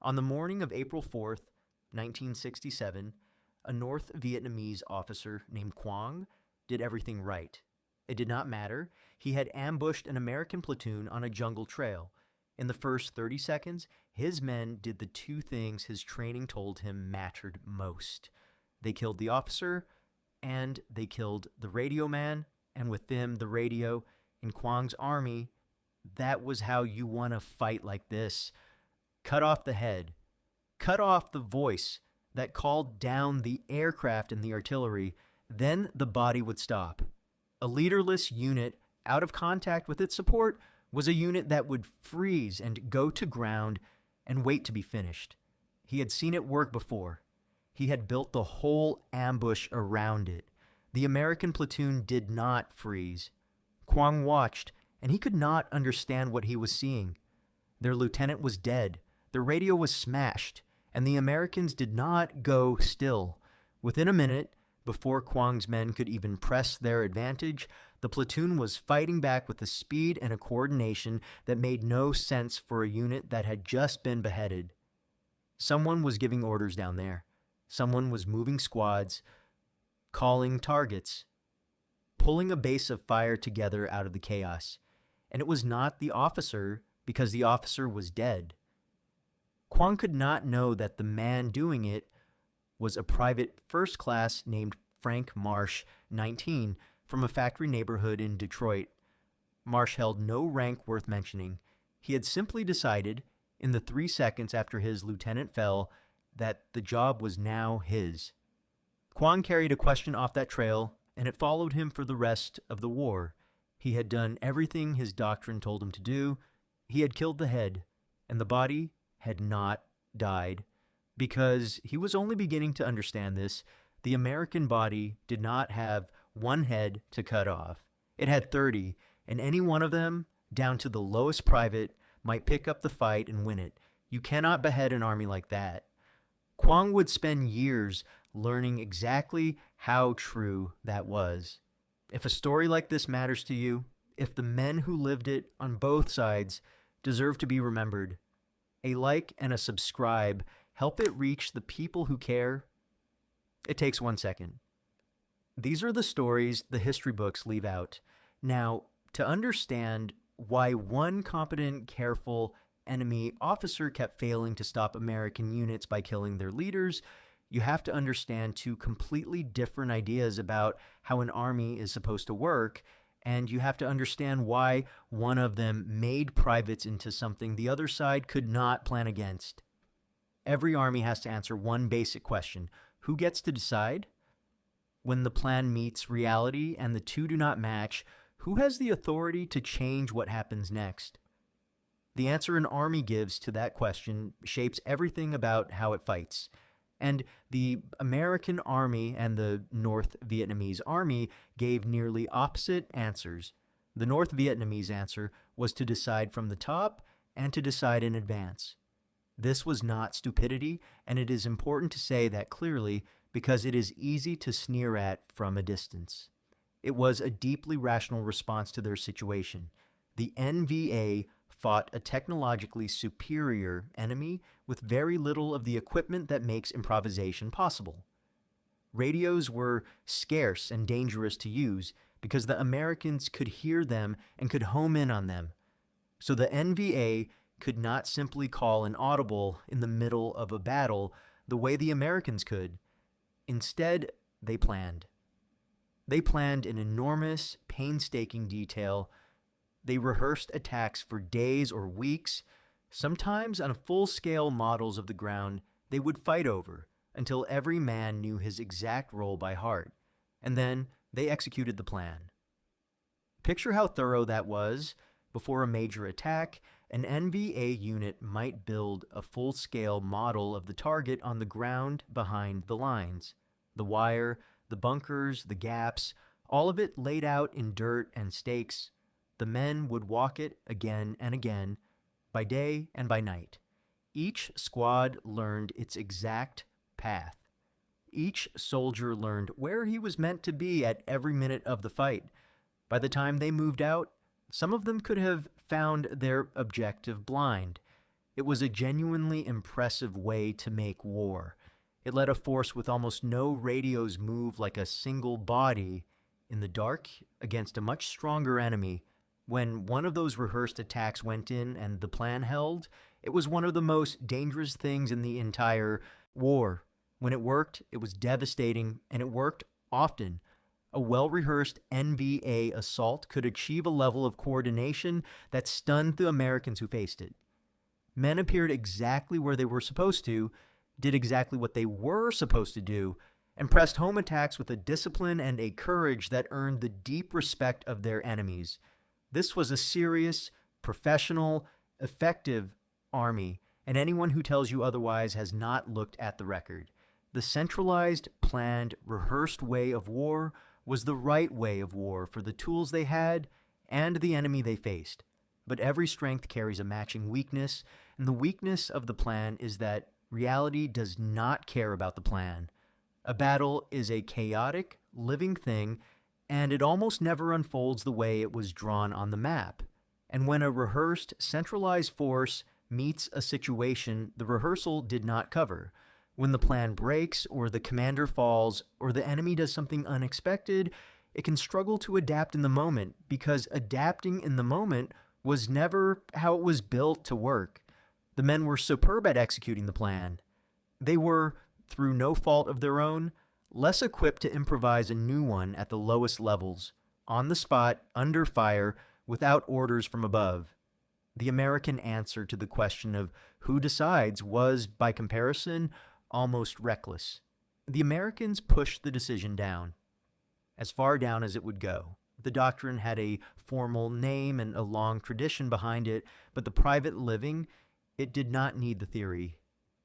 On the morning of April 4th, 1967, a North Vietnamese officer named Quang did everything right. It did not matter. He had ambushed an American platoon on a jungle trail. In the first 30 seconds, his men did the two things his training told him mattered most. They killed the officer, and they killed the radio man, and with them the radio. In Quang's army, that was how you won a fight like this. Cut off the head. Cut off the voice that called down the aircraft and the artillery. Then the body would stop. A leaderless unit, out of contact with its support, was a unit that would freeze and go to ground and wait to be finished. He had seen it work before. He had built the whole ambush around it. The American platoon did not freeze. Quang watched, and he could not understand what he was seeing. Their lieutenant was dead. The radio was smashed, and the Americans did not go still. Within a minute, before Quang's men could even press their advantage, the platoon was fighting back with a speed and a coordination that made no sense for a unit that had just been beheaded. Someone was giving orders down there. Someone was moving squads, calling targets, pulling a base of fire together out of the chaos. And it was not the officer, because the officer was dead. Quang could not know that the man doing it was a private first class named Frank Marsh, 19, from a factory neighborhood in Detroit. Marsh held no rank worth mentioning. He had simply decided, in the 3 seconds after his lieutenant fell, that the job was now his. Quang carried a question off that trail, and it followed him for the rest of the war. He had done everything his doctrine told him to do. He had killed the head, and the body had not died. Because he was only beginning to understand this, the American body did not have one head to cut off. It had 30, and any one of them, down to the lowest private, might pick up the fight and win it. You cannot behead an army like that. Quang would spend years learning exactly how true that was. If a story like this matters to you, if the men who lived it on both sides deserve to be remembered, a like and a subscribe help it reach the people who care. It takes 1 second. These are the stories the history books leave out. Now, to understand why one competent, careful enemy officer kept failing to stop American units by killing their leaders, you have to understand two completely different ideas about how an army is supposed to work, and you have to understand why one of them made privates into something the other side could not plan against. Every army has to answer one basic question: who gets to decide? When the plan meets reality and the two do not match, who has the authority to change what happens next? The answer an army gives to that question shapes everything about how it fights. And the American Army and the North Vietnamese Army gave nearly opposite answers. The North Vietnamese answer was to decide from the top and to decide in advance. This was not stupidity, and it is important to say that clearly because it is easy to sneer at from a distance. It was a deeply rational response to their situation. The NVA fought a technologically superior enemy with very little of the equipment that makes improvisation possible. Radios were scarce and dangerous to use because the Americans could hear them and could home in on them. So the NVA could not simply call an audible in the middle of a battle the way the Americans could. Instead, they planned. They planned in enormous, painstaking detail. They rehearsed attacks for days or weeks. Sometimes on full-scale models of the ground they would fight over until every man knew his exact role by heart, and then they executed the plan. Picture how thorough that was. Before a major attack, an NVA unit might build a full-scale model of the target on the ground behind the lines. The wire, the bunkers, the gaps, all of it laid out in dirt and stakes. The men would walk it again and again, by day and by night. Each squad learned its exact path. Each soldier learned where he was meant to be at every minute of the fight. By the time they moved out, some of them could have found their objective blind. It was a genuinely impressive way to make war. It let a force with almost no radios move like a single body in the dark against a much stronger enemy. When one of those rehearsed attacks went in and the plan held, it was one of the most dangerous things in the entire war. When it worked, it was devastating, and it worked often. A well-rehearsed NVA assault could achieve a level of coordination that stunned the Americans who faced it. Men appeared exactly where they were supposed to, did exactly what they were supposed to do, and pressed home attacks with a discipline and a courage that earned the deep respect of their enemies. This was a serious, professional, effective army, and anyone who tells you otherwise has not looked at the record. The centralized, planned, rehearsed way of war was the right way of war for the tools they had and the enemy they faced. But every strength carries a matching weakness, and the weakness of the plan is that reality does not care about the plan. A battle is a chaotic, living thing, and it almost never unfolds the way it was drawn on the map. And when a rehearsed, centralized force meets a situation the rehearsal did not cover, when the plan breaks, or the commander falls, or the enemy does something unexpected, it can struggle to adapt in the moment, because adapting in the moment was never how it was built to work. The men were superb at executing the plan. They were, through no fault of their own, less equipped to improvise a new one at the lowest levels, on the spot, under fire, without orders from above. The American answer to the question of who decides was, by comparison, almost reckless. The Americans pushed the decision down, as far down as it would go. The doctrine had a formal name and a long tradition behind it, but the private living, it did not need the theory.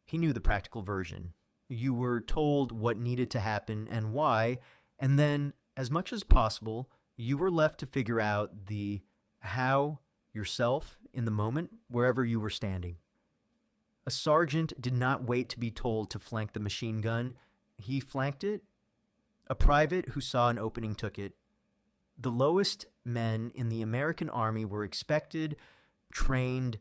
He knew the practical version. You were told what needed to happen and why, and then, as much as possible, you were left to figure out the how yourself in the moment, wherever you were standing. A sergeant did not wait to be told to flank the machine gun. He flanked it. A private who saw an opening took it. The lowest men in the American Army were expected, trained,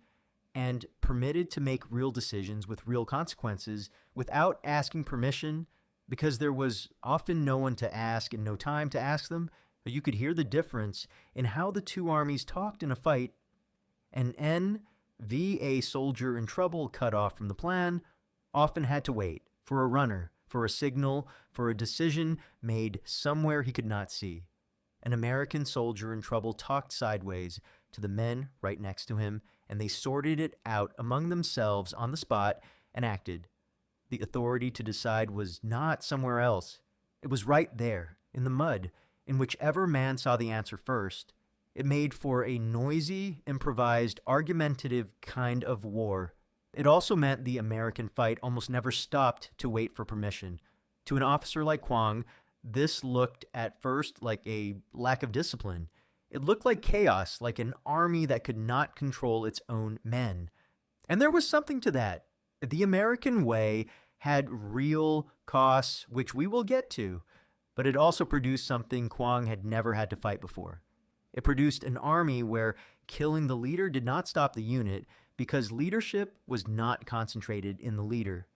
and permitted to make real decisions with real consequences without asking permission, because there was often no one to ask and no time to ask them. But you could hear the difference in how the two armies talked in a fight. An NVA soldier in trouble cut off from the plan often had to wait for a runner, for a signal, for a decision made somewhere he could not see. An American soldier in trouble talked sideways to the men right next to him, and they sorted it out among themselves on the spot and acted. The authority to decide was not somewhere else. It was right there, in the mud, in whichever man saw the answer first. It made for a noisy, improvised, argumentative kind of war. It also meant the American fight almost never stopped to wait for permission. To an officer like Quang, this looked at first like a lack of discipline. It looked like chaos, like an army that could not control its own men. And there was something to that. The American way had real costs, which we will get to, but it also produced something Quang had never had to fight before. It produced an army where killing the leader did not stop the unit, because leadership was not concentrated in the leader.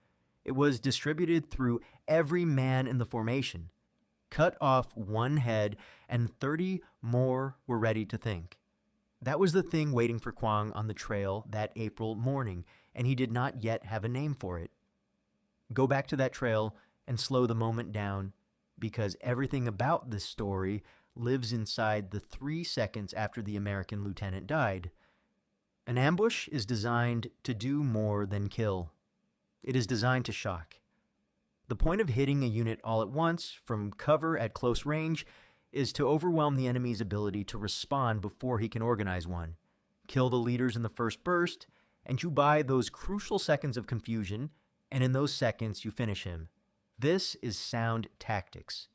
It was distributed through every man in the formation. Cut off one head, and 30 more were ready to think. That was the thing waiting for Quang on the trail that April morning, and he did not yet have a name for it. Go back to that trail and slow the moment down, because everything about this story lives inside the 3 seconds after the American lieutenant died. An ambush is designed to do more than kill. It is designed to shock. The point of hitting a unit all at once, from cover at close range, is to overwhelm the enemy's ability to respond before he can organize one. Kill the leaders in the first burst, and you buy those crucial seconds of confusion, and in those seconds you finish him. This is sound tactics.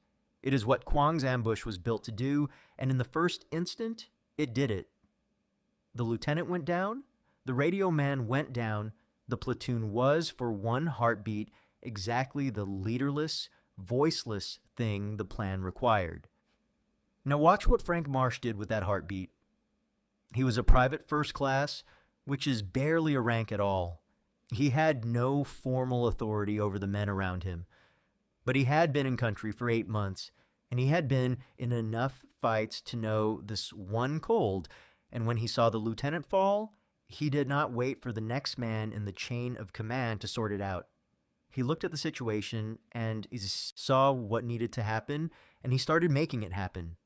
It is what Quang's ambush was built to do, and in the first instant, it did it. The lieutenant went down, the radio man went down, the platoon was, for one heartbeat, exactly the leaderless, voiceless thing the plan required. Now watch what Frank Marsh did with that heartbeat. He was a private first class, which is barely a rank at all. He had no formal authority over the men around him, but he had been in country for 8 months, and he had been in enough fights to know this one cold, and when he saw the lieutenant fall, he did not wait for the next man in the chain of command to sort it out. He looked at the situation and he saw what needed to happen, and he started making it happen.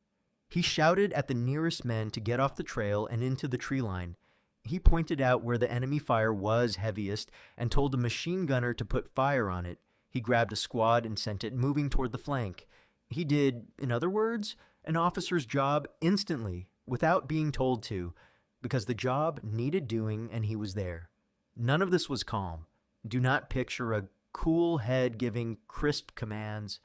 He shouted at the nearest men to get off the trail and into the tree line. He pointed out where the enemy fire was heaviest and told a machine gunner to put fire on it. He grabbed a squad and sent it moving toward the flank. He did, in other words, an officer's job instantly, without being told to, because the job needed doing and he was there. None of this was calm. Do not picture a cool head giving crisp commands.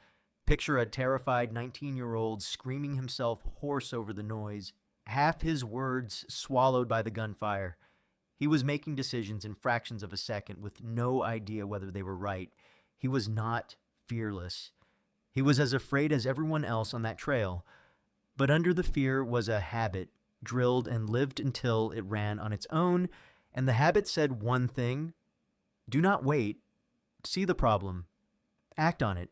Picture a terrified 19-year-old screaming himself hoarse over the noise, half his words swallowed by the gunfire. He was making decisions in fractions of a second with no idea whether they were right. He was not fearless. He was as afraid as everyone else on that trail. But under the fear was a habit, drilled and lived until it ran on its own, and the habit said one thing: do not wait, see the problem, act on it,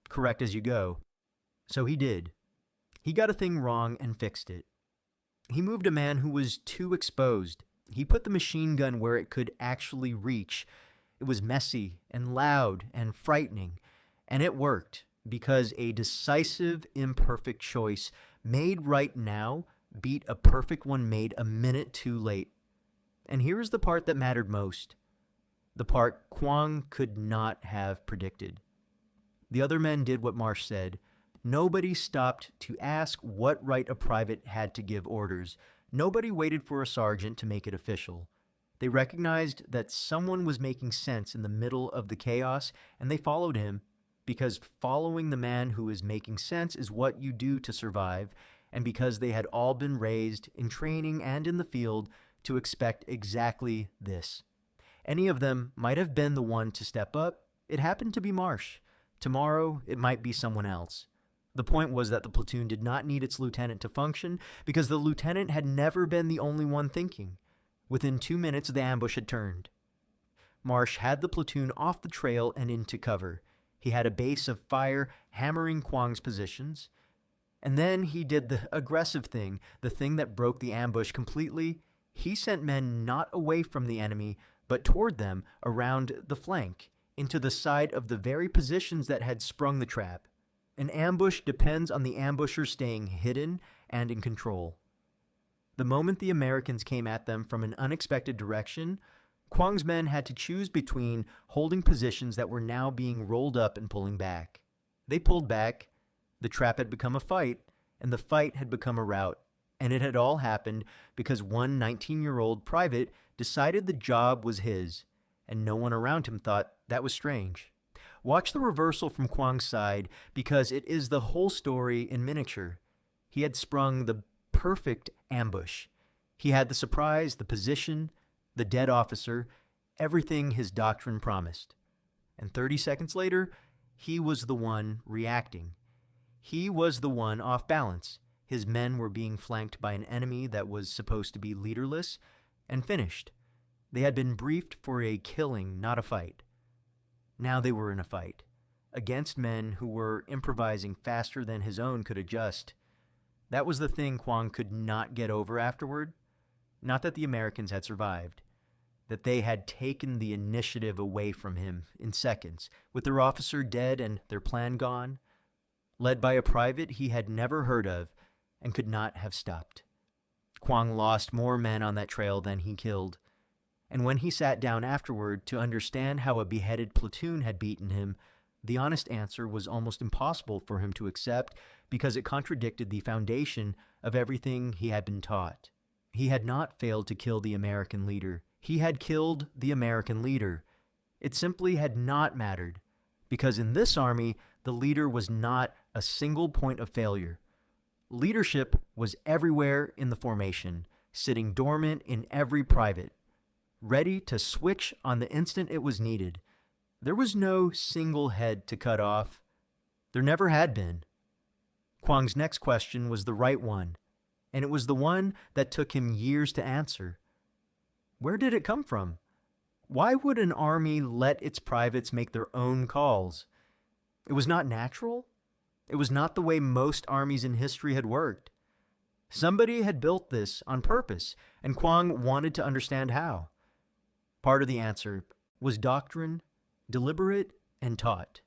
correct as you go. So he did. He got a thing wrong and fixed it. He moved a man who was too exposed. He put the machine gun where it could actually reach. It was messy and loud and frightening, and it worked because a decisive, imperfect choice made right now beat a perfect one made a minute too late. And here is the part that mattered most, the part Quang could not have predicted. The other men did what Marsh said. Nobody stopped to ask what right a private had to give orders. Nobody waited for a sergeant to make it official. They recognized that someone was making sense in the middle of the chaos, and they followed him, because following the man who is making sense is what you do to survive, and because they had all been raised in training and in the field to expect exactly this. Any of them might have been the one to step up. It happened to be Marsh. Tomorrow, it might be someone else. The point was that the platoon did not need its lieutenant to function because the lieutenant had never been the only one thinking. Within 2 minutes, the ambush had turned. Marsh had the platoon off the trail and into cover. He had a base of fire hammering Quang's positions. And then he did the aggressive thing, the thing that broke the ambush completely. He sent men not away from the enemy, but toward them, around the flank, into the side of the very positions that had sprung the trap. An ambush depends on the ambusher staying hidden and in control. The moment the Americans came at them from an unexpected direction, Quang's men had to choose between holding positions that were now being rolled up and pulling back. They pulled back. The trap had become a fight, and the fight had become a rout. And it had all happened because one 19-year-old private decided the job was his, and no one around him thought that was strange. Watch the reversal from Quang's side, because it is the whole story in miniature. He had sprung the perfect ambush. He had the surprise, the position, the dead officer, everything his doctrine promised. And 30 seconds later, he was the one reacting. He was the one off balance. His men were being flanked by an enemy that was supposed to be leaderless and finished. They had been briefed for a killing, not a fight. Now they were in a fight, against men who were improvising faster than his own could adjust. That was the thing Quang could not get over afterward. Not that the Americans had survived, that they had taken the initiative away from him in seconds, with their officer dead and their plan gone, led by a private he had never heard of and could not have stopped. Quang lost more men on that trail than he killed. And when he sat down afterward to understand how a beheaded platoon had beaten him, the honest answer was almost impossible for him to accept because it contradicted the foundation of everything he had been taught. He had not failed to kill the American leader. He had killed the American leader. It simply had not mattered, because in this army, the leader was not a single point of failure. Leadership was everywhere in the formation, sitting dormant in every private, ready to switch on the instant it was needed. There was no single head to cut off. There never had been. Quang's next question was the right one, and it was the one that took him years to answer. Where did it come from? Why would an army let its privates make their own calls? It was not natural. It was not the way most armies in history had worked. Somebody had built this on purpose, and Quang wanted to understand how. Part of the answer was doctrine, deliberate and taught.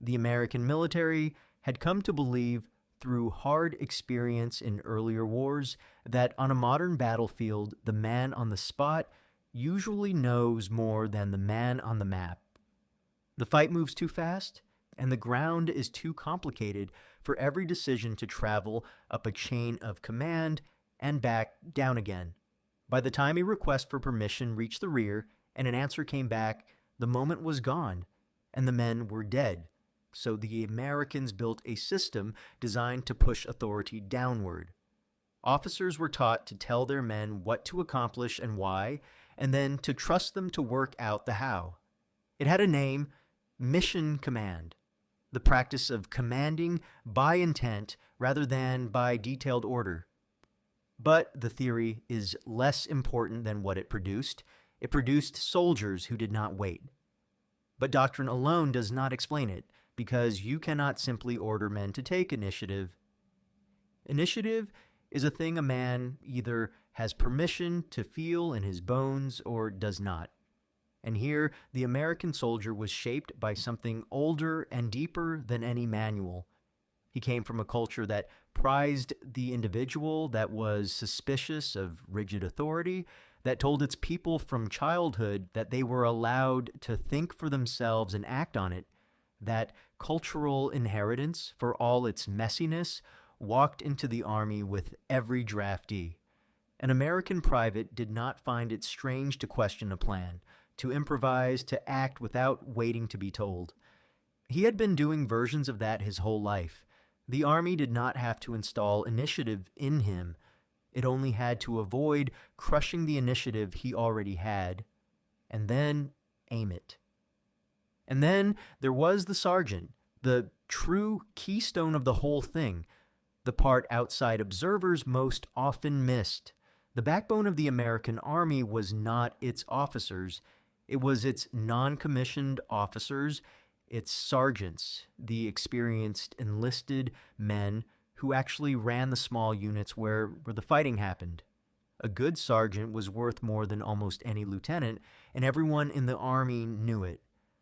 The American military had come to believe through hard experience in earlier wars that on a modern battlefield, the man on the spot usually knows more than the man on the map. The fight moves too fast, and the ground is too complicated for every decision to travel up a chain of command and back down again. By the time a request for permission reached the rear and an answer came back, the moment was gone, and the men were dead. So the Americans built a system designed to push authority downward. Officers were taught to tell their men what to accomplish and why, and then to trust them to work out the how. It had a name, mission command, the practice of commanding by intent rather than by detailed order. But the theory is less important than what it produced. It produced soldiers who did not wait. But doctrine alone does not explain it, because you cannot simply order men to take initiative. Initiative is a thing a man either has permission to feel in his bones or does not. And here, the American soldier was shaped by something older and deeper than any manual. He came from a culture that prized the individual, that was suspicious of rigid authority, that told its people from childhood that they were allowed to think for themselves and act on it. That cultural inheritance, for all its messiness, walked into the army with every draftee. An American private did not find it strange to question a plan, to improvise, to act without waiting to be told. He had been doing versions of that his whole life. The army did not have to install initiative in him. It only had to avoid crushing the initiative he already had, and then aim it. And then there was the sergeant, the true keystone of the whole thing, the part outside observers most often missed. The backbone of the American army was not its officers. It was its non-commissioned officers, its sergeants, the experienced enlisted men who actually ran the small units where the fighting happened. A good sergeant was worth more than almost any lieutenant, and everyone in the army knew it.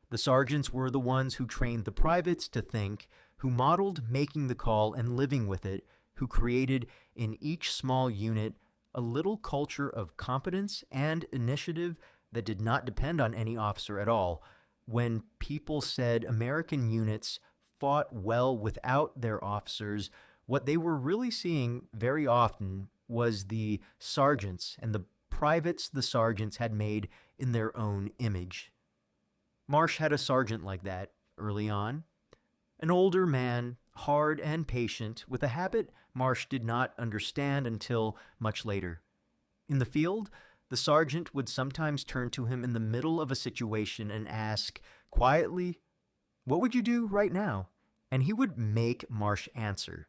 The sergeants were the ones who trained the privates to think, who modeled making the call and living with it, who created in each small unit a little culture of competence and initiative that did not depend on any officer at all. When people said American units fought well without their officers, what they were really seeing very often was the sergeants and the privates the sergeants had made in their own image. Marsh had a sergeant like that early on. An older man, hard and patient, with a habit Marsh did not understand until much later. In the field, the sergeant would sometimes turn to him in the middle of a situation and ask, quietly, "What would you do right now?" And he would make Marsh answer.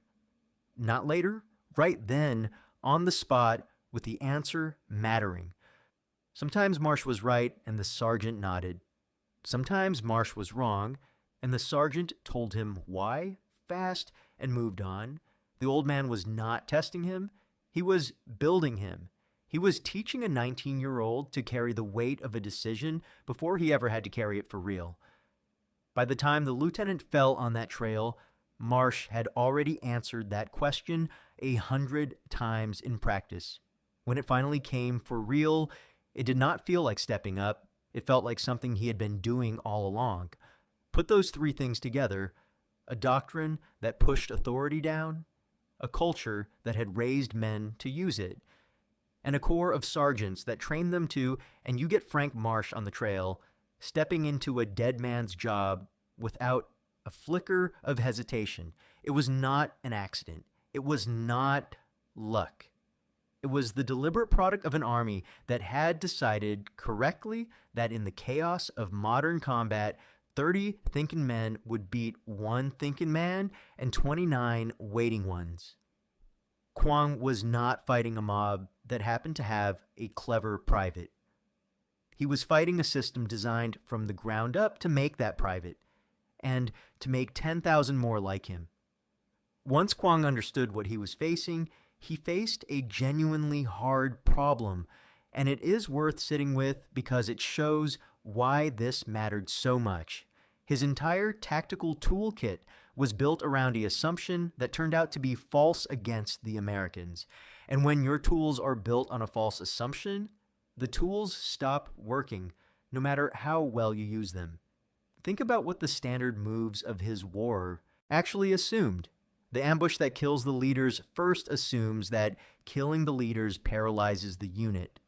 Not later, right then, on the spot, with the answer mattering. Sometimes Marsh was right and the sergeant nodded. Sometimes Marsh was wrong, and the sergeant told him why, fast, and moved on. The old man was not testing him. He was building him. He was teaching a 19-year-old to carry the weight of a decision before he ever had to carry it for real. By the time the lieutenant fell on that trail, Marsh had already answered that question 100 times in practice. When it finally came for real, it did not feel like stepping up. It felt like something he had been doing all along. Put those three things together: a doctrine that pushed authority down, a culture that had raised men to use it, and a corps of sergeants that trained them to, and you get Frank Marsh on the trail, stepping into a dead man's job without a flicker of hesitation. It was not an accident. It was not luck. It was the deliberate product of an army that had decided correctly that in the chaos of modern combat, 30 thinking men would beat one thinking man and 29 waiting ones. Quang was not fighting a mob that happened to have a clever private. He was fighting a system designed from the ground up to make that private, and to make 10,000 more like him. Once Quang understood what he was facing, he faced a genuinely hard problem, and it is worth sitting with because it shows why this mattered so much. His entire tactical toolkit was built around the assumption that turned out to be false against the Americans. And when your tools are built on a false assumption, the tools stop working, no matter how well you use them. Think about what the standard moves of his war actually assumed. The ambush that kills the leaders first assumes that killing the leaders paralyzes the unit.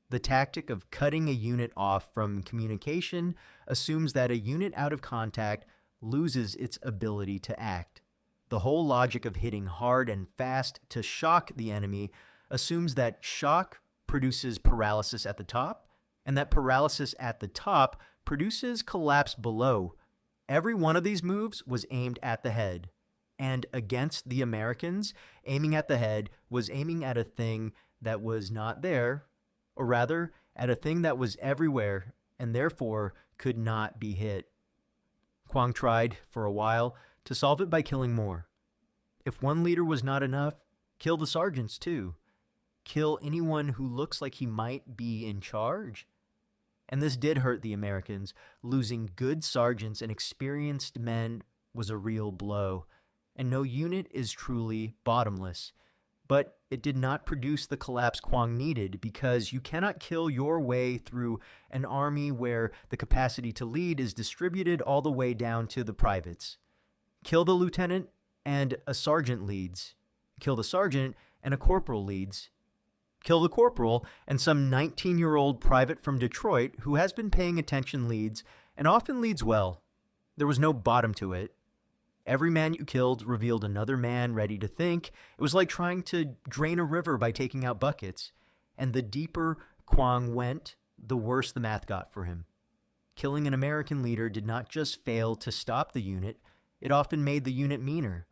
The tactic of cutting a unit off from communication assumes that a unit out of contact loses its ability to act. The whole logic of hitting hard and fast to shock the enemy assumes that shock produces paralysis at the top, and that paralysis at the top produces collapse below. Every one of these moves was aimed at the head. And against the Americans, aiming at the head was aiming at a thing that was not there, or rather, at a thing that was everywhere and therefore could not be hit. Quang tried, for a while, to solve it by killing more. If one leader was not enough, kill the sergeants too. Kill anyone who looks like he might be in charge. And this did hurt the Americans. Losing good sergeants and experienced men was a real blow. And no unit is truly bottomless. But it did not produce the collapse Quang needed, because you cannot kill your way through an army where the capacity to lead is distributed all the way down to the privates. Kill the lieutenant and a sergeant leads. Kill the sergeant and a corporal leads. Kill the corporal and some 19-year-old private from Detroit who has been paying attention leads, and often leads well. There was no bottom to it. Every man you killed revealed another man ready to think. It was like trying to drain a river by taking out buckets. And the deeper Quang went, the worse the math got for him. Killing an American leader did not just fail to stop the unit, it often made the unit meaner.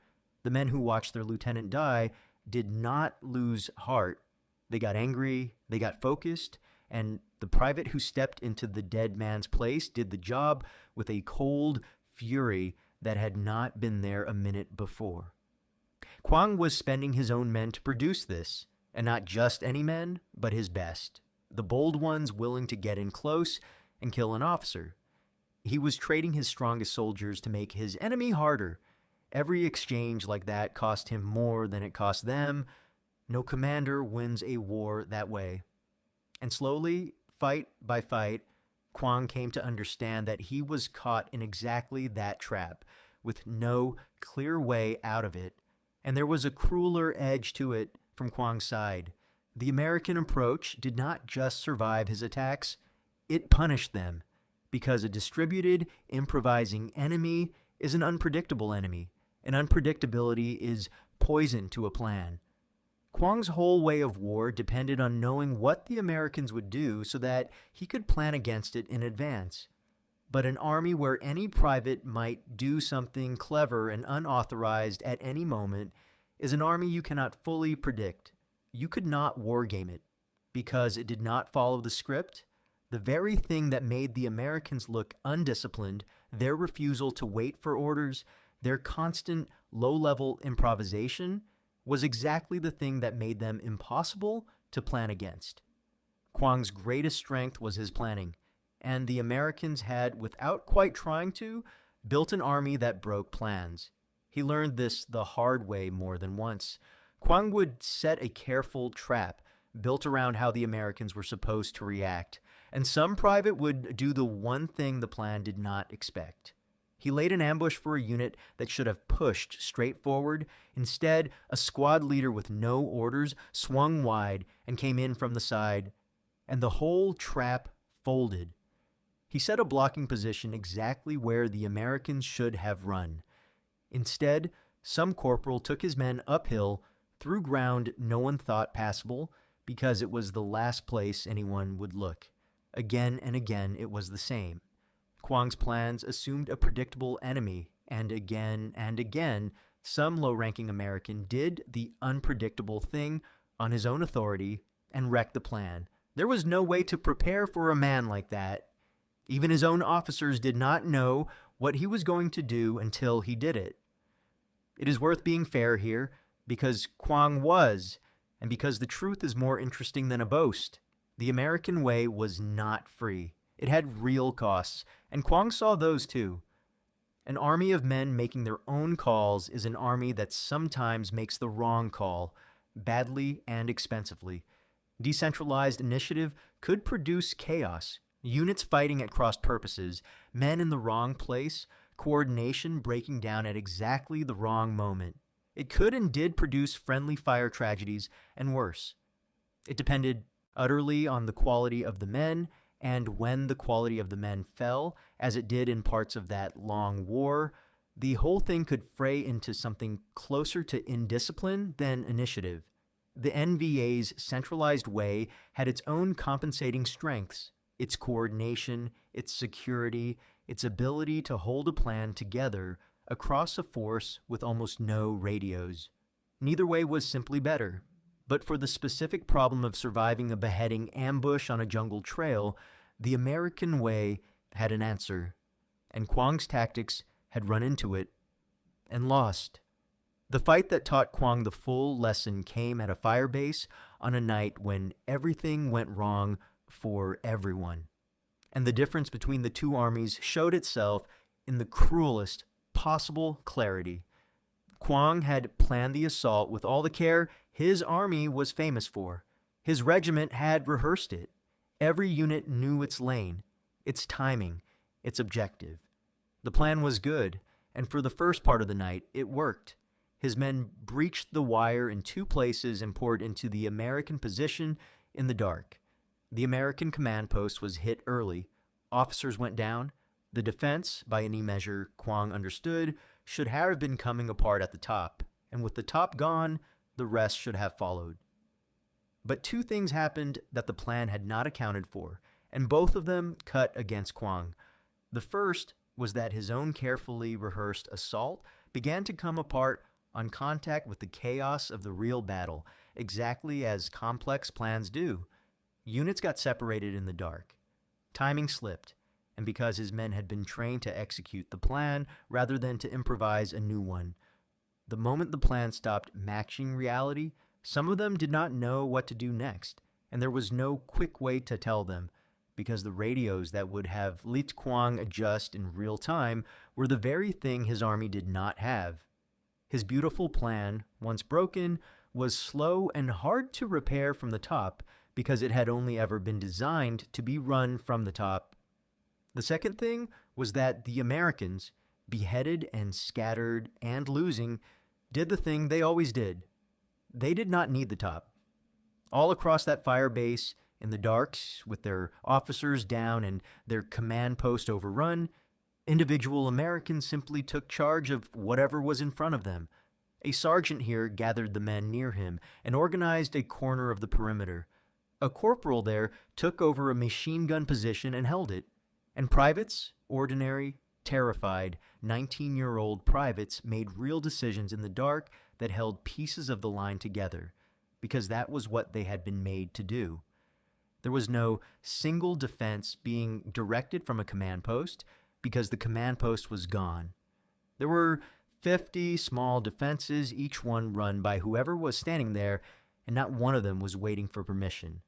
The men who watched their lieutenant die did not lose heart. They got angry, they got focused, and the private who stepped into the dead man's place did the job with a cold fury that had not been there a minute before. Quang was spending his own men to produce this, and not just any men, but his best, the bold ones willing to get in close and kill an officer. He was trading his strongest soldiers to make his enemy harder. Every exchange like that cost him more than it cost them. No commander wins a war that way. And slowly, fight by fight, Quang came to understand that he was caught in exactly that trap, with no clear way out of it, and there was a crueler edge to it from Quang's side. The American approach did not just survive his attacks, it punished them, because a distributed, improvising enemy is an unpredictable enemy, and unpredictability is poison to a plan. Quang's whole way of war depended on knowing what the Americans would do so that he could plan against it in advance. But an army where any private might do something clever and unauthorized at any moment is an army you cannot fully predict. You could not wargame it, because it did not follow the script. The very thing that made the Americans look undisciplined, their refusal to wait for orders, their constant low-level improvisation, was exactly the thing that made them impossible to plan against. Quang's greatest strength was his planning, and the Americans had, without quite trying to, built an army that broke plans. He learned this the hard way more than once. Quang would set a careful trap built around how the Americans were supposed to react, and some private would do the one thing the plan did not expect. He laid an ambush for a unit that should have pushed straight forward. Instead, a squad leader with no orders swung wide and came in from the side, and the whole trap folded. He set a blocking position exactly where the Americans should have run. Instead, some corporal took his men uphill through ground no one thought passable, because it was the last place anyone would look. Again and again it was the same. Quang's plans assumed a predictable enemy, and again, some low-ranking American did the unpredictable thing on his own authority and wrecked the plan. There was no way to prepare for a man like that. Even his own officers did not know what he was going to do until he did it. It is worth being fair here, because Quang was, and because the truth is more interesting than a boast. The American way was not free. It had real costs, and Quang saw those too. An army of men making their own calls is an army that sometimes makes the wrong call, badly and expensively. Decentralized initiative could produce chaos, units fighting at cross purposes, men in the wrong place, coordination breaking down at exactly the wrong moment. It could and did produce friendly fire tragedies, and worse. It depended utterly on the quality of the men, and when the quality of the men fell, as it did in parts of that long war, the whole thing could fray into something closer to indiscipline than initiative. The NVA's centralized way had its own compensating strengths, its coordination, its security, its ability to hold a plan together across a force with almost no radios. Neither way was simply better. But for the specific problem of surviving a beheading ambush on a jungle trail, the American way had an answer, and Quang's tactics had run into it and lost. The fight that taught Quang the full lesson came at a fire base on a night when everything went wrong for everyone. And the difference between the two armies showed itself in the cruelest possible clarity. Quang had planned the assault with all the care his army was famous for. His regiment had rehearsed it. Every unit knew its lane, its timing, its objective. The plan was good, and for the first part of the night, it worked. His men breached the wire in two places and poured into the American position in the dark. The American command post was hit early. Officers went down. The defense, by any measure Quang understood, should have been coming apart at the top, and with the top gone, the rest should have followed. But two things happened that the plan had not accounted for, and both of them cut against Quang. The first was that his own carefully rehearsed assault began to come apart on contact with the chaos of the real battle, exactly as complex plans do. Units got separated in the dark. Timing slipped, and because his men had been trained to execute the plan rather than to improvise a new one. The moment the plan stopped matching reality, some of them did not know what to do next, and there was no quick way to tell them, because the radios that would have let Quang adjust in real time were the very thing his army did not have. His beautiful plan, once broken, was slow and hard to repair from the top because it had only ever been designed to be run from the top. The second thing was that the Americans, beheaded and scattered and losing, did the thing they always did. They did not need the top. All across that fire base, in the darks, with their officers down and their command post overrun, individual Americans simply took charge of whatever was in front of them. A sergeant here gathered the men near him and organized a corner of the perimeter. A corporal there took over a machine gun position and held it. And privates, ordinary, terrified, 19-year-old privates made real decisions in the dark that held pieces of the line together, because that was what they had been made to do. There was no single defense being directed from a command post, because the command post was gone. There were 50 small defenses, each one run by whoever was standing there, and not one of them was waiting for permission.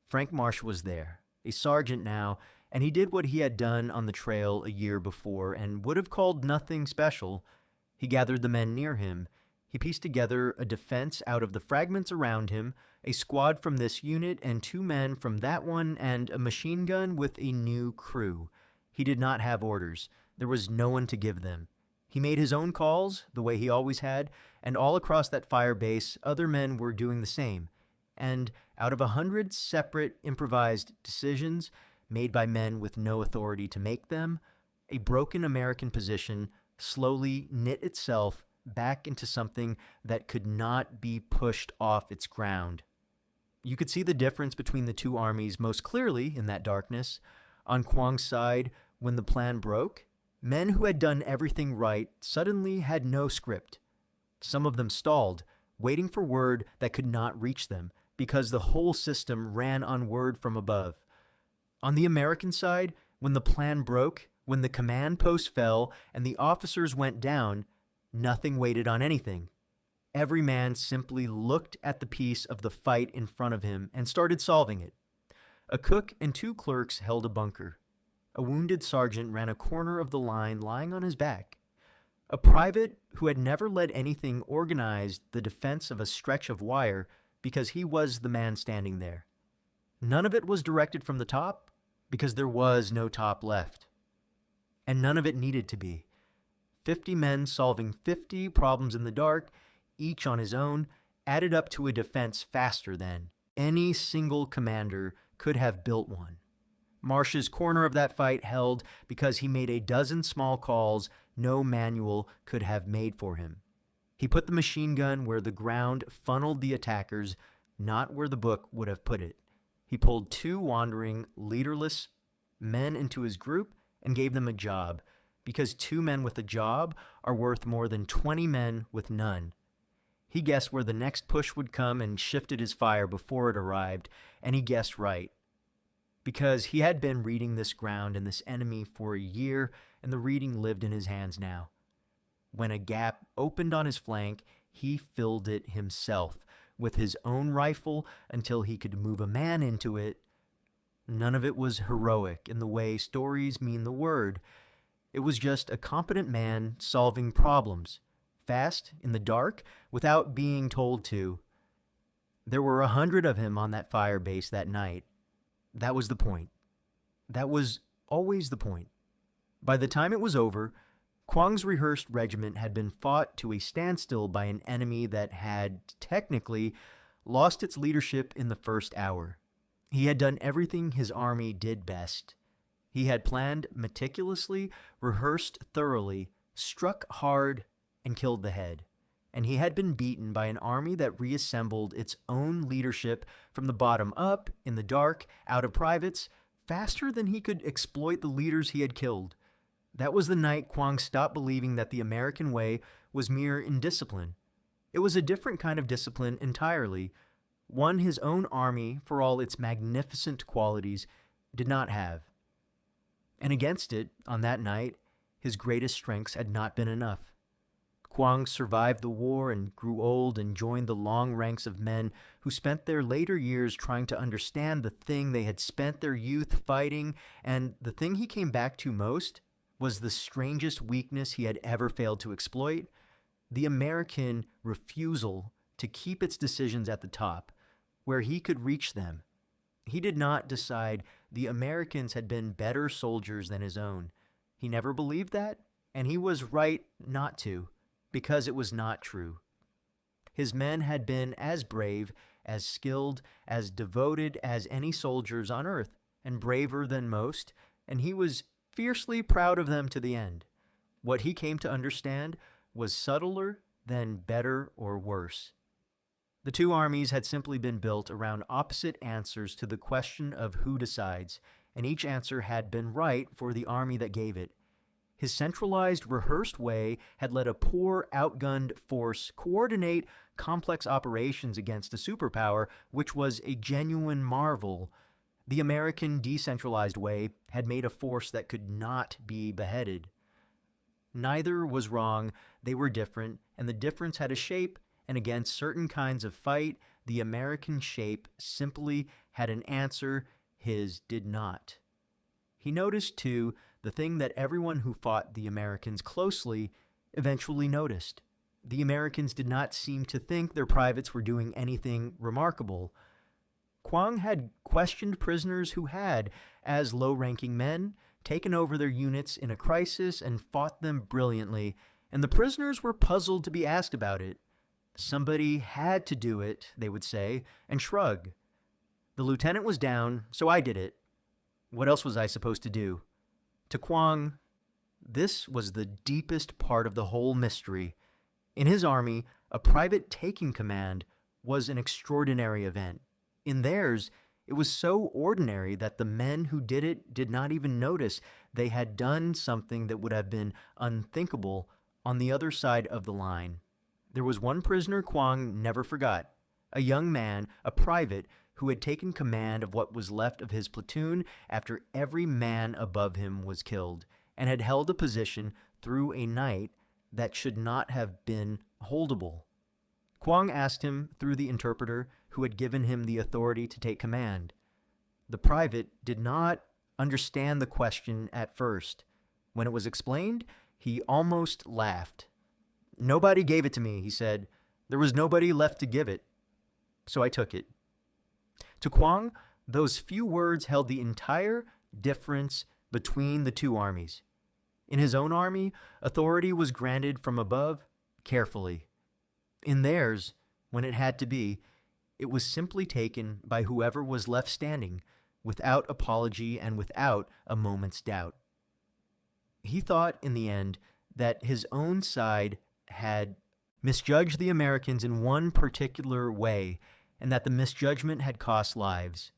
Frank Marsh was there, a sergeant now, and he did what he had done on the trail a year before and would have called nothing special. He gathered the men near him. He pieced together a defense out of the fragments around him, a squad from this unit and 2 men from that one, and a machine gun with a new crew. He did not have orders. There was no one to give them. He made his own calls, the way he always had, and all across that fire base, other men were doing the same. And out of 100 separate improvised decisions made by men with no authority to make them, a broken American position slowly knit itself back into something that could not be pushed off its ground. You could see the difference between the two armies most clearly in that darkness. On Quang's side, when the plan broke, men who had done everything right suddenly had no script. Some of them stalled, waiting for word that could not reach them, because the whole system ran on word from above. On the American side, when the plan broke, when the command post fell and the officers went down, nothing waited on anything. Every man simply looked at the piece of the fight in front of him and started solving it. A cook and 2 clerks held a bunker. A wounded sergeant ran a corner of the line lying on his back. A private who had never led anything organized the defense of a stretch of wire because he was the man standing there. None of it was directed from the top because there was no top left. And none of it needed to be. 50 men solving 50 problems in the dark, each on his own, added up to a defense faster than any single commander could have built one. Marsh's corner of that fight held because he made a dozen small calls no manual could have made for him. He put the machine gun where the ground funneled the attackers, not where the book would have put it. He pulled 2 wandering, leaderless men into his group and gave them a job, because 2 men with a job are worth more than 20 men with none. He guessed where the next push would come and shifted his fire before it arrived, and he guessed right. Because he had been reading this ground and this enemy for a year, and the reading lived in his hands now. When a gap opened on his flank, he filled it himself with his own rifle until he could move a man into it. None of it was heroic in the way stories mean the word. It was just a competent man solving problems, fast, in the dark, without being told to. There were 100 of him on that fire base that night. That was the point. That was always the point. By the time it was over, Quang's rehearsed regiment had been fought to a standstill by an enemy that had, technically, lost its leadership in the first hour. He had done everything his army did best. He had planned meticulously, rehearsed thoroughly, struck hard, and killed the head. And he had been beaten by an army that reassembled its own leadership from the bottom up, in the dark, out of privates, faster than he could exploit the leaders he had killed. That was the night Quang stopped believing that the American way was mere indiscipline. It was a different kind of discipline entirely, one his own army, for all its magnificent qualities, did not have. And against it, on that night, his greatest strengths had not been enough. Quang survived the war and grew old and joined the long ranks of men who spent their later years trying to understand the thing they had spent their youth fighting, and the thing he came back to most was the strangest weakness he had ever failed to exploit: the American refusal to keep its decisions at the top, where he could reach them. He did not decide the Americans had been better soldiers than his own. He never believed that, and he was right not to, because it was not true. His men had been as brave, as skilled, as devoted as any soldiers on earth, and braver than most, and he was fiercely proud of them to the end. What he came to understand was subtler than better or worse. The 2 armies had simply been built around opposite answers to the question of who decides, and each answer had been right for the army that gave it. His centralized, rehearsed way had let a poor, outgunned force coordinate complex operations against a superpower, which was a genuine marvel. The American decentralized way had made a force that could not be beheaded. Neither was wrong, they were different, and the difference had a shape, and against certain kinds of fight, the American shape simply had an answer, his did not. He noticed, too, the thing that everyone who fought the Americans closely eventually noticed. The Americans did not seem to think their privates were doing anything remarkable. Quang had questioned prisoners who had, as low-ranking men, taken over their units in a crisis and fought them brilliantly, and the prisoners were puzzled to be asked about it. Somebody had to do it, they would say, and shrug. The lieutenant was down, so I did it. What else was I supposed to do? To Quang, this was the deepest part of the whole mystery. In his army, a private taking command was an extraordinary event. In theirs, it was so ordinary that the men who did it did not even notice they had done something that would have been unthinkable on the other side of the line. There was one prisoner Quang never forgot, a young man, a private, who had taken command of what was left of his platoon after every man above him was killed, and had held a position through a night that should not have been holdable. Quang asked him through the interpreter who had given him the authority to take command. The private did not understand the question at first. When it was explained, he almost laughed. "Nobody gave it to me," he said. "There was nobody left to give it. So I took it." To Quang, those few words held the entire difference between the two armies. In his own army, authority was granted from above carefully. In theirs, when it had to be, it was simply taken by whoever was left standing, without apology and without a moment's doubt. He thought, in the end, that his own side had misjudged the Americans in one particular way, and that the misjudgment had cost lives.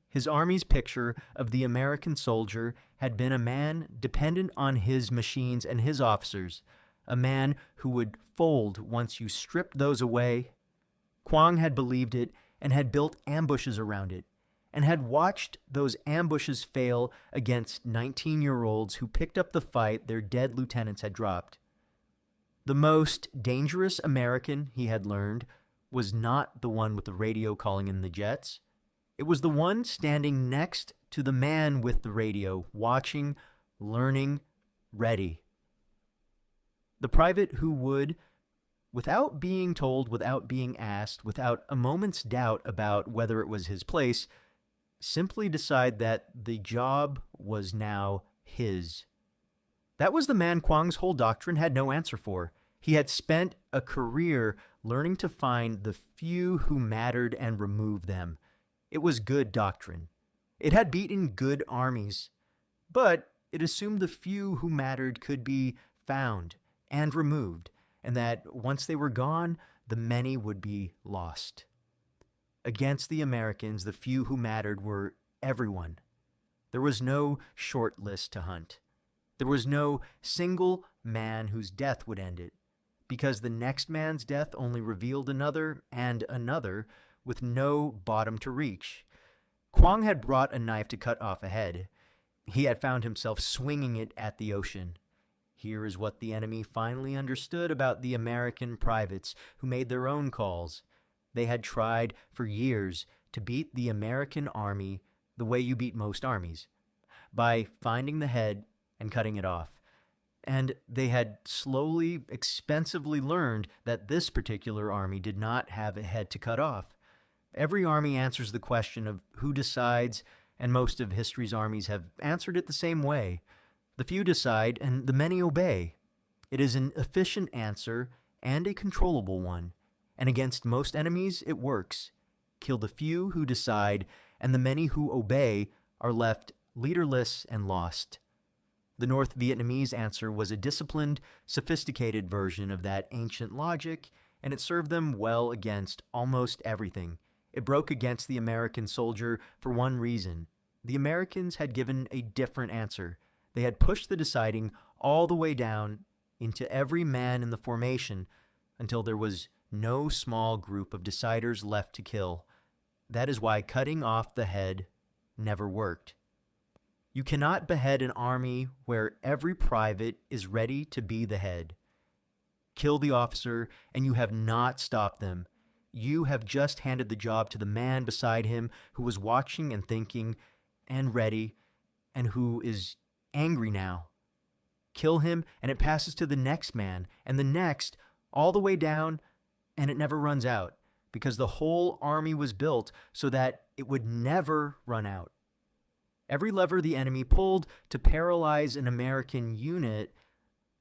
His army's picture of the American soldier had been a man dependent on his machines and his officers, a man who would fold once you stripped those away. Quang had believed it and had built ambushes around it, and had watched those ambushes fail against 19-year-olds who picked up the fight their dead lieutenants had dropped. The most dangerous American, he had learned, was not the one with the radio calling in the jets. It was the one standing next to the man with the radio, watching, learning, ready. The private who would, without being told, without being asked, without a moment's doubt about whether it was his place, simply decide that the job was now his. That was the man Quang's whole doctrine had no answer for. He had spent a career learning to find the few who mattered and remove them. It was good doctrine. It had beaten good armies, but it assumed the few who mattered could be found and removed, and that once they were gone, the many would be lost. Against the Americans, the few who mattered were everyone. There was no short list to hunt. There was no single man whose death would end it, because the next man's death only revealed another and another with no bottom to reach. Quang had brought a knife to cut off a head. He had found himself swinging it at the ocean. Here is what the enemy finally understood about the American privates who made their own calls. They had tried for years to beat the American army the way you beat most armies, by finding the head and cutting it off. And they had slowly, expensively learned that this particular army did not have a head to cut off. Every army answers the question of who decides, and most of history's armies have answered it the same way. The few decide, and the many obey. It is an efficient answer and a controllable one, and against most enemies it works. Kill the few who decide, and the many who obey are left leaderless and lost. The North Vietnamese answer was a disciplined, sophisticated version of that ancient logic, and it served them well against almost everything. It broke against the American soldier for one reason. The Americans had given a different answer. They had pushed the deciding all the way down into every man in the formation until there was no small group of deciders left to kill. That is why cutting off the head never worked. You cannot behead an army where every private is ready to be the head. Kill the officer, and you have not stopped them. You have just handed the job to the man beside him who was watching and thinking and ready, and who is angry now. Kill him, and it passes to the next man, and the next, all the way down, and it never runs out, because the whole army was built so that it would never run out. Every lever the enemy pulled to paralyze an American unit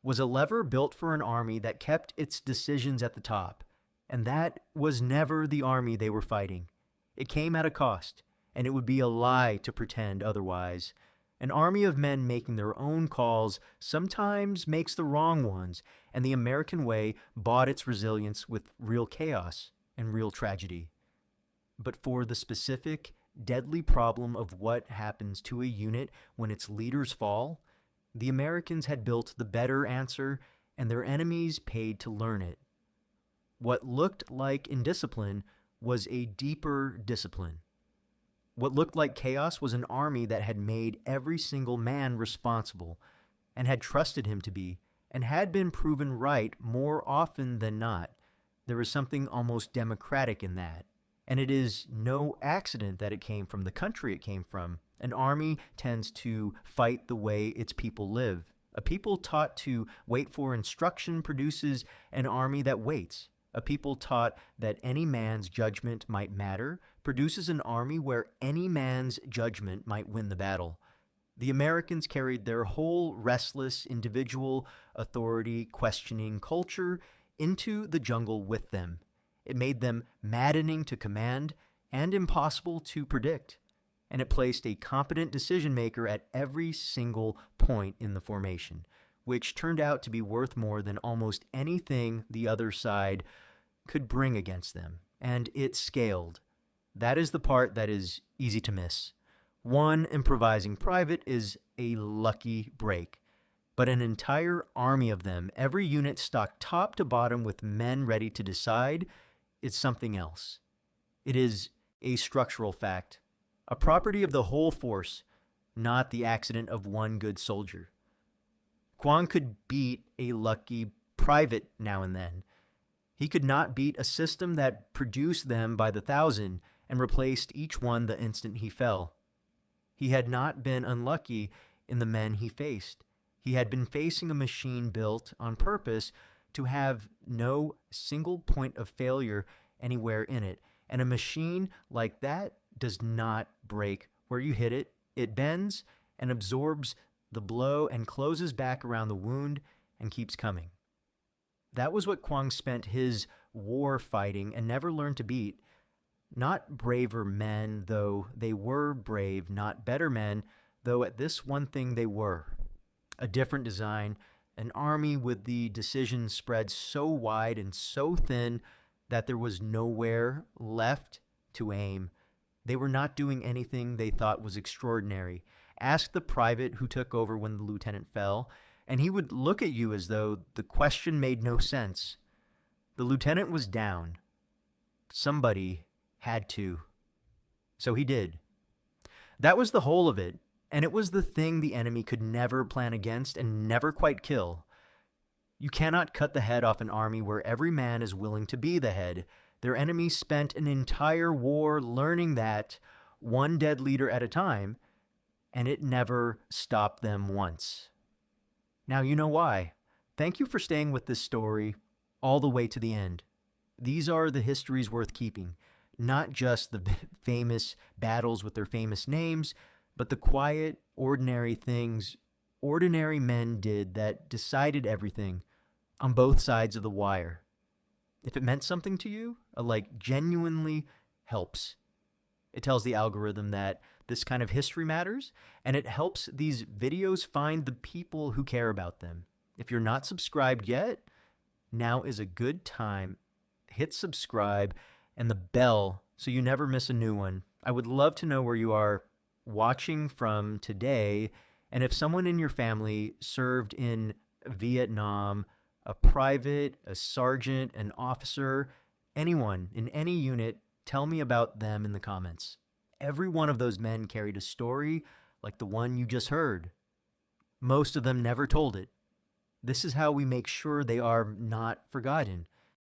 was a lever built for an army that kept its decisions at the top, and that was never the army they were fighting. It came at a cost, and it would be a lie to pretend otherwise. An army of men making their own calls sometimes makes the wrong ones, and the American way bought its resilience with real chaos and real tragedy. But for the specific, deadly problem of what happens to a unit when its leaders fall, the Americans had built the better answer, and their enemies paid to learn it. What looked like indiscipline was a deeper discipline. What looked like chaos was an army that had made every single man responsible and had trusted him to be, and had been proven right more often than not. There was something almost democratic in that. And it is no accident that it came from the country it came from. An army tends to fight the way its people live. A people taught to wait for instruction produces an army that waits. A people taught that any man's judgment might matter produces an army where any man's judgment might win the battle. The Americans carried their whole restless, individual, authority-questioning culture into the jungle with them. It made them maddening to command and impossible to predict, and it placed a competent decision-maker at every single point in the formation, which turned out to be worth more than almost anything the other side could bring against them, and it scaled. That is the part that is easy to miss. One improvising private is a lucky break, but an entire army of them, every unit stocked top to bottom with men ready to decide, it's something else. It is a structural fact, a property of the whole force, not the accident of one good soldier. Quang could beat a lucky private now and then. He could not beat a system that produced them by the thousand and replaced each one the instant he fell. He had not been unlucky in the men he faced. He had been facing a machine built on purpose to have no single point of failure anywhere in it. And a machine like that does not break where you hit it. It bends and absorbs the blow and closes back around the wound and keeps coming. That was what Quang spent his war fighting and never learned to beat. Not braver men, though they were brave, not better men, though at this one thing they were. A different design, an army with the decision spread so wide and so thin that there was nowhere left to aim. They were not doing anything they thought was extraordinary. Ask the private who took over when the lieutenant fell, and he would look at you as though the question made no sense. The lieutenant was down. Somebody had to. So he did. That was the whole of it, and it was the thing the enemy could never plan against and never quite kill. You cannot cut the head off an army where every man is willing to be the head. Their enemies spent an entire war learning that, one dead leader at a time, and it never stopped them once. Now you know why. Thank you for staying with this story all the way to the end. These are the histories worth keeping, not just the famous battles with their famous names, but the quiet, ordinary things ordinary men did that decided everything on both sides of the wire. If it meant something to you, genuinely helps. It tells the algorithm that this kind of history matters, and it helps these videos find the people who care about them. If you're not subscribed yet, now is a good time. Hit subscribe and the bell so you never miss a new one. I would love to know where you are watching from today, and if someone in your family served in Vietnam, a private, a sergeant, an officer, anyone in any unit, tell me about them in the comments. Every one of those men carried a story like the one you just heard. Most of them never told it. This is how we make sure they are not forgotten.